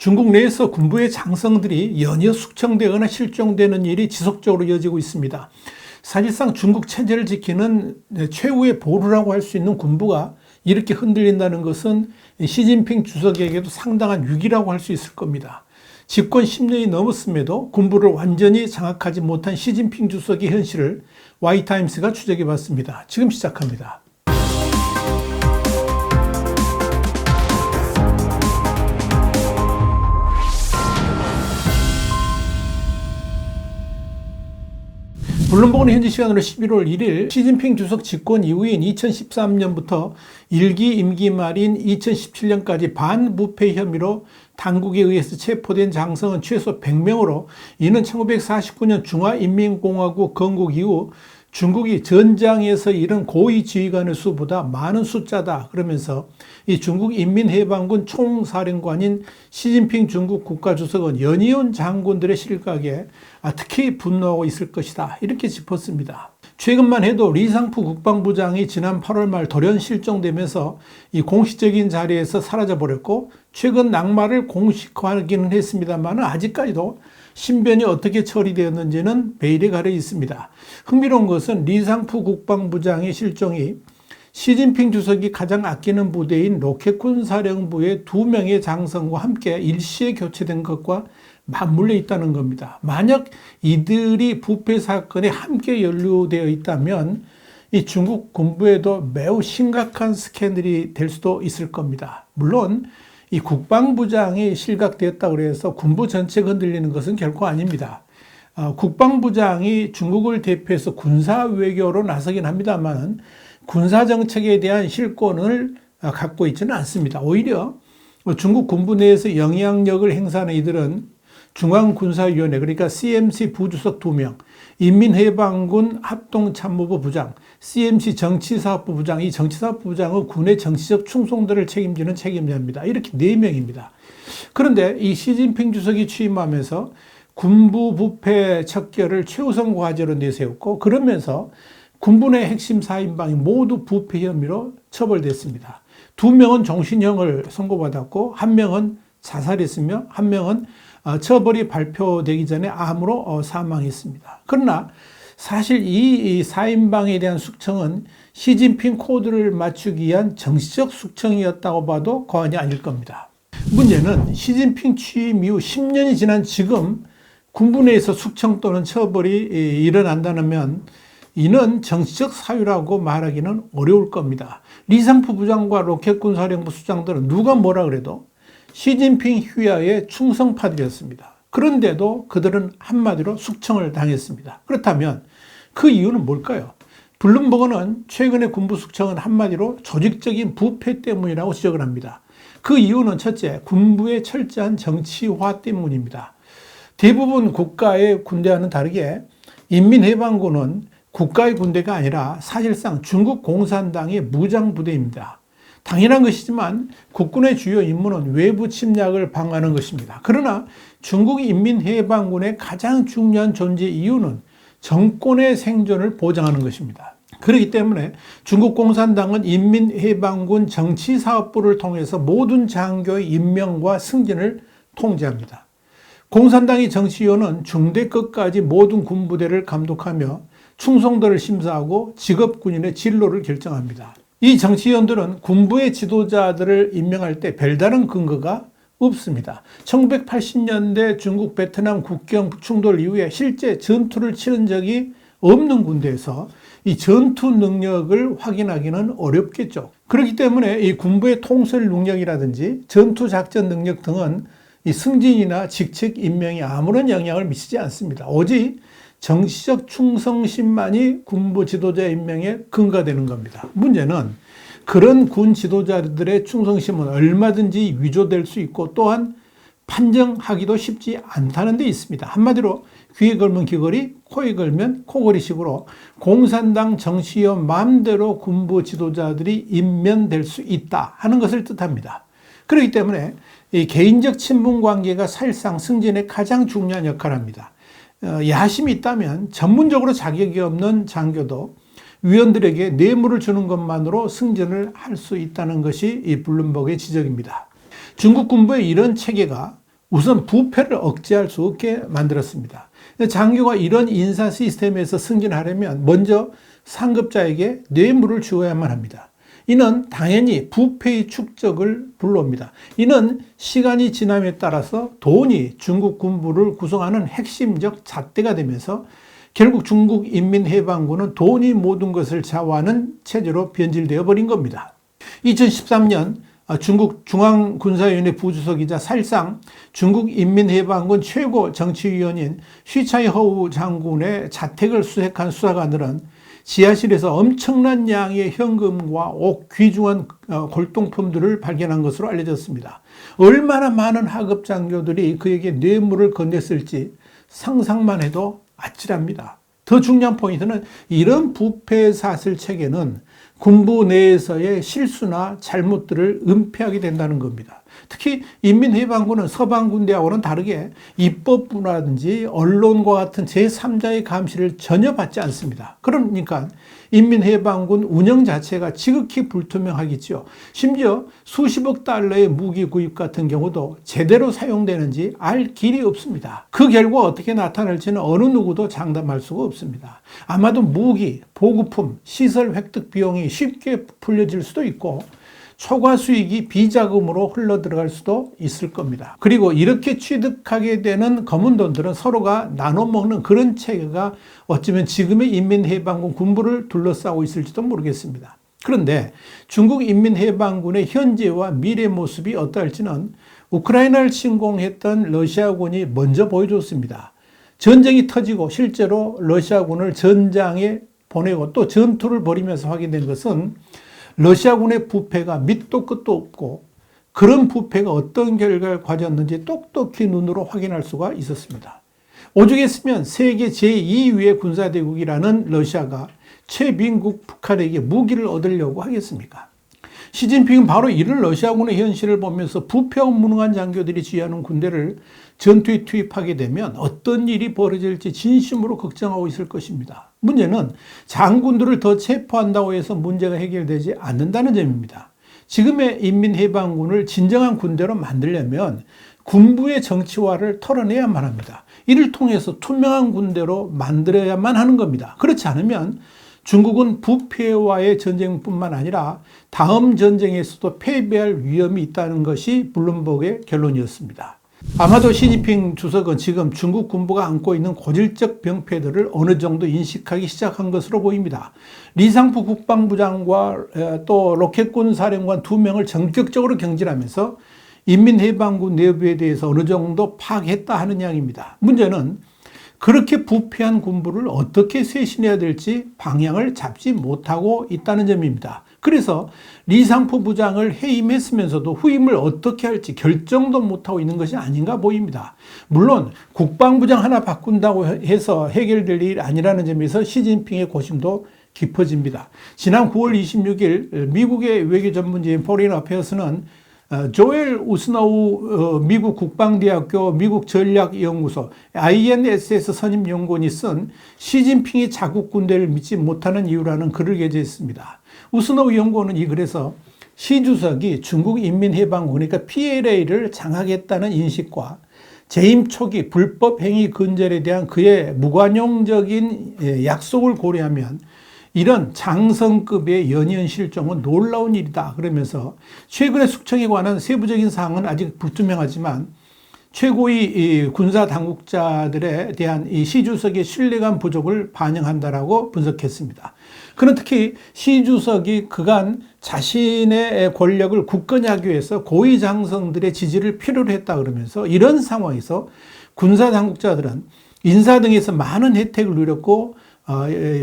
중국 내에서 군부의 장성들이 연이어 숙청되거나 실종되는 일이 지속적으로 이어지고 있습니다. 사실상 중국 체제를 지키는 최후의 보루라고 할 수 있는 군부가 이렇게 흔들린다는 것은 시진핑 주석에게도 상당한 위기라고 할 수 있을 겁니다. 집권 10년이 넘었음에도 군부를 완전히 장악하지 못한 시진핑 주석의 현실을 Y타임스가 추적해 봤습니다. 지금 시작합니다. 블룸버그는 현지 시간으로 11월 1일 시진핑 주석 집권 이후인 2013년부터 1기 임기 말인 2017년까지 반부패 혐의로 당국에 의해서 체포된 장성은 최소 100명으로 이는 1949년 중화인민공화국 건국 이후 중국이 전장에서 잃은 고위 지휘관의 수보다 많은 숫자다. 그러면서 이 중국 인민해방군 총사령관인 시진핑 중국 국가주석은 연이은 장군들의 실각에 특히 분노하고 있을 것이다. 이렇게 짚었습니다. 최근만 해도 리상푸 국방부장이 지난 8월 말 돌연 실종되면서 이 공식적인 자리에서 사라져버렸고 최근 낙마를 공식화하기는 했습니다만 아직까지도 신변이 어떻게 처리되었는지는 베일에 가려 있습니다. 흥미로운 것은 리상푸 국방부장의 실종이 시진핑 주석이 가장 아끼는 부대인 로켓군 사령부의 2명의 장성과 함께 일시에 교체된 것과 맞물려 있다는 겁니다. 만약 이들이 부패 사건에 함께 연루되어 있다면 이 중국 군부에도 매우 심각한 스캔들이 될 수도 있을 겁니다. 물론 이 국방부장이 실각되었다고 해서 군부 전체가 흔들리는 것은 결코 아닙니다. 국방부장이 중국을 대표해서 군사 외교로 나서긴 합니다만 군사 정책에 대한 실권을 갖고 있지는 않습니다. 오히려 중국 군부 내에서 영향력을 행사하는 이들은 중앙군사위원회 그러니까 CMC 부주석 2명, 인민해방군 합동참모부 부장, CMC 정치사업부 부장, 이 정치사업부 부장은 군의 정치적 충성도를 책임지는 책임자입니다. 이렇게 4명입니다. 그런데 이 시진핑 주석이 취임하면서 군부 부패 척결을 최우선 과제로 내세웠고 그러면서 군부 내 핵심 4인방이 모두 부패 혐의로 처벌됐습니다. 2명은 종신형을 선고받았고 1명은 자살했으며 1명은 처벌이 발표되기 전에 암으로 사망했습니다. 그러나 사실 이 4인방에 대한 숙청은 시진핑 코드를 맞추기 위한 정치적 숙청이었다고 봐도 과언이 아닐 겁니다. 문제는 시진핑 취임 이후 10년이 지난 지금 군부 내에서 숙청 또는 처벌이 일어난다면 이는 정치적 사유라고 말하기는 어려울 겁니다. 리상푸 부장과 로켓군 사령부 수장들은 누가 뭐라 그래도 시진핑 휘하의 충성파들이었습니다. 그런데도 그들은 한마디로 숙청을 당했습니다. 그렇다면 그 이유는 뭘까요? 블룸버그는 최근의 군부 숙청은 한마디로 조직적인 부패 때문이라고 지적을 합니다. 그 이유는 첫째, 군부의 철저한 정치화 때문입니다. 대부분 국가의 군대와는 다르게 인민해방군은 국가의 군대가 아니라 사실상 중국 공산당의 무장부대입니다. 당연한 것이지만 국군의 주요 임무는 외부 침략을 방어하는 것입니다. 그러나 중국 인민해방군의 가장 중요한 존재 이유는 정권의 생존을 보장하는 것입니다. 그렇기 때문에 중국 공산당은 인민해방군 정치사업부를 통해서 모든 장교의 임명과 승진을 통제합니다. 공산당의 정치위원은 중대 끝까지 모든 군부대를 감독하며 충성도를 심사하고 직업군인의 진로를 결정합니다. 이 정치위원들은 군부의 지도자들을 임명할 때 별다른 근거가 없습니다. 1980년대 중국 베트남 국경 충돌 이후에 실제 전투를 치른 적이 없는 군대에서 이 전투 능력을 확인하기는 어렵겠죠. 그렇기 때문에 이 군부의 통솔 능력이라든지 전투 작전 능력 등은 이 승진이나 직책 임명에 아무런 영향을 미치지 않습니다. 오직 정치적 충성심만이 군부 지도자 임명에 근거가 되는 겁니다. 문제는 그런 군 지도자들의 충성심은 얼마든지 위조될 수 있고 또한 판정하기도 쉽지 않다는 데 있습니다. 한마디로 귀에 걸면 귀걸이, 코에 걸면 코걸이식으로 공산당 정치위원 마음대로 군부 지도자들이 임명될 수 있다 하는 것을 뜻합니다. 그렇기 때문에 이 개인적 친분 관계가 사실상 승진에 가장 중요한 역할을 합니다. 야심이 있다면 전문적으로 자격이 없는 장교도 위원들에게 뇌물을 주는 것만으로 승진을 할 수 있다는 것이 이 블룸버그의 지적입니다. 중국 군부의 이런 체계가 우선 부패를 억제할 수 없게 만들었습니다. 장교가 이런 인사 시스템에서 승진하려면 먼저 상급자에게 뇌물을 주어야만 합니다. 이는 당연히 부패의 축적을 불러옵니다. 이는 시간이 지남에 따라서 돈이 중국 군부를 구성하는 핵심적 잣대가 되면서 결국 중국 인민해방군은 돈이 모든 것을 좌우하는 체제로 변질되어 버린 겁니다. 2013년 중국 중앙군사위원회 부주석이자 사실상 중국 인민해방군 최고 정치위원인 쉬차이허우 장군의 자택을 수색한 수사관들은 지하실에서 엄청난 양의 현금과 옥 귀중한 골동품들을 발견한 것으로 알려졌습니다. 얼마나 많은 하급 장교들이 그에게 뇌물을 건넸을지 상상만 해도 아찔합니다. 더 중요한 포인트는 이런 부패 사슬 체계는 군부 내에서의 실수나 잘못들을 은폐하게 된다는 겁니다. 특히 인민해방군은 서방군대하고는 다르게 입법부라든지 언론과 같은 제3자의 감시를 전혀 받지 않습니다. 그러니까 인민해방군 운영 자체가 지극히 불투명하겠죠. 심지어 수십억 달러의 무기 구입 같은 경우도 제대로 사용되는지 알 길이 없습니다. 그 결과 어떻게 나타날지는 어느 누구도 장담할 수가 없습니다. 아마도 무기, 보급품, 시설 획득 비용이 쉽게 풀려질 수도 있고 초과 수익이 비자금으로 흘러들어갈 수도 있을 겁니다. 그리고 이렇게 취득하게 되는 검은 돈들은 서로가 나눠 먹는 그런 체계가 어쩌면 지금의 인민해방군 군부를 둘러싸고 있을지도 모르겠습니다. 그런데 중국 인민해방군의 현재와 미래 모습이 어떠할지는 우크라이나를 침공했던 러시아군이 먼저 보여줬습니다. 전쟁이 터지고 실제로 러시아군을 전장에 보내고 또 전투를 벌이면서 확인된 것은 러시아군의 부패가 밑도 끝도 없고 그런 부패가 어떤 결과를 가졌는지 똑똑히 눈으로 확인할 수가 있었습니다. 오죽했으면 세계 제2위의 군사대국이라는 러시아가 최빈국 북한에게 무기를 얻으려고 하겠습니까? 시진핑은 바로 이런 러시아군의 현실을 보면서 부패와 무능한 장교들이 지휘하는 군대를 전투에 투입하게 되면 어떤 일이 벌어질지 진심으로 걱정하고 있을 것입니다. 문제는 장군들을 더 체포한다고 해서 문제가 해결되지 않는다는 점입니다. 지금의 인민해방군을 진정한 군대로 만들려면 군부의 정치화를 털어내야만 합니다. 이를 통해서 투명한 군대로 만들어야만 하는 겁니다. 그렇지 않으면 중국은 부패와의 전쟁뿐만 아니라 다음 전쟁에서도 패배할 위험이 있다는 것이 블룸버그의 결론이었습니다. 아마도 시진핑 주석은 지금 중국 군부가 안고 있는 고질적 병폐들을 어느 정도 인식하기 시작한 것으로 보입니다. 리상프 국방부장과 또 로켓군 사령관 2명을 전격적으로 경질하면서 인민해방군 내부에 대해서 어느 정도 파악했다 하는 이야기입니다. 문제는 그렇게 부패한 군부를 어떻게 쇄신해야 될지 방향을 잡지 못하고 있다는 점입니다. 그래서 리상프 부장을 해임했으면서도 후임을 어떻게 할지 결정도 못하고 있는 것이 아닌가 보입니다. 물론 국방부장 하나 바꾼다고 해서 해결될 일이 아니라는 점에서 시진핑의 고심도 깊어집니다. 지난 9월 26일 미국의 외교전문지인 포레인 어페어스는 조엘 우스노우 미국 국방대학교 미국 전략연구소 INSS 선임연구원이 쓴 시진핑이 자국 군대를 믿지 못하는 이유라는 글을 게재했습니다. 우스노우 연구원은 이 글에서 시 주석이 중국 인민해방군 그러니까 PLA를 장악했다는 인식과 재임 초기 불법 행위 근절에 대한 그의 무관용적인 약속을 고려하면 이런 장성급의 연이은 실종은 놀라운 일이다. 그러면서 최근의 숙청에 관한 세부적인 사항은 아직 불투명하지만 최고의 군사 당국자들에 대한 이 시 주석의 신뢰감 부족을 반영한다라고 분석했습니다. 그는 특히 시 주석이 그간 자신의 권력을 굳건히 하기 위해서 고위 장성들의 지지를 필요로 했다 그러면서 이런 상황에서 군사 당국자들은 인사 등에서 많은 혜택을 누렸고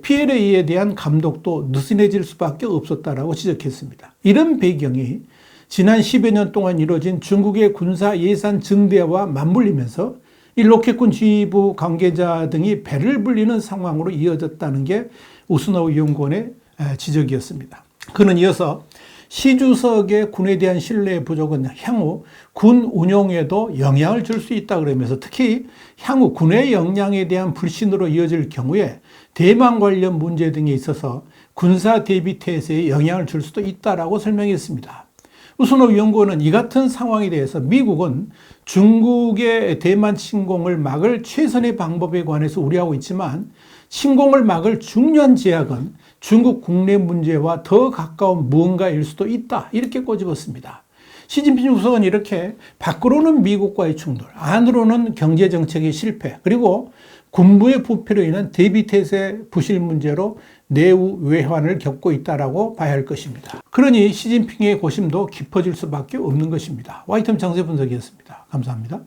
PLA에 대한 감독도 느슨해질 수밖에 없었다라고 지적했습니다. 이런 배경이 지난 10여 년 동안 이루어진 중국의 군사 예산 증대와 맞물리면서 이 로켓군 지휘부 관계자 등이 배를 불리는 상황으로 이어졌다는 게 우스노우 연구원의 지적이었습니다. 그는 이어서 시 주석의 군에 대한 신뢰 부족은 향후 군 운용에도 영향을 줄 수 있다 그러면서 특히 향후 군의 역량에 대한 불신으로 이어질 경우에 대만 관련 문제 등에 있어서 군사 대비 태세에 영향을 줄 수도 있다라고 설명했습니다. 우순호 연구원은 이 같은 상황에 대해서 미국은 중국의 대만 침공을 막을 최선의 방법에 관해서 우려하고 있지만 침공을 막을 중요한 제약은 중국 국내 문제와 더 가까운 무언가일 수도 있다. 이렇게 꼬집었습니다. 시진핑 주석은 이렇게 밖으로는 미국과의 충돌, 안으로는 경제정책의 실패, 그리고 군부의 부패로 인한 대비태세 부실 문제로 내후 외환을 겪고 있다라고 봐야 할 것입니다. 그러니 시진핑의 고심도 깊어질 수밖에 없는 것입니다. 와이텀 장세 분석이었습니다. 감사합니다.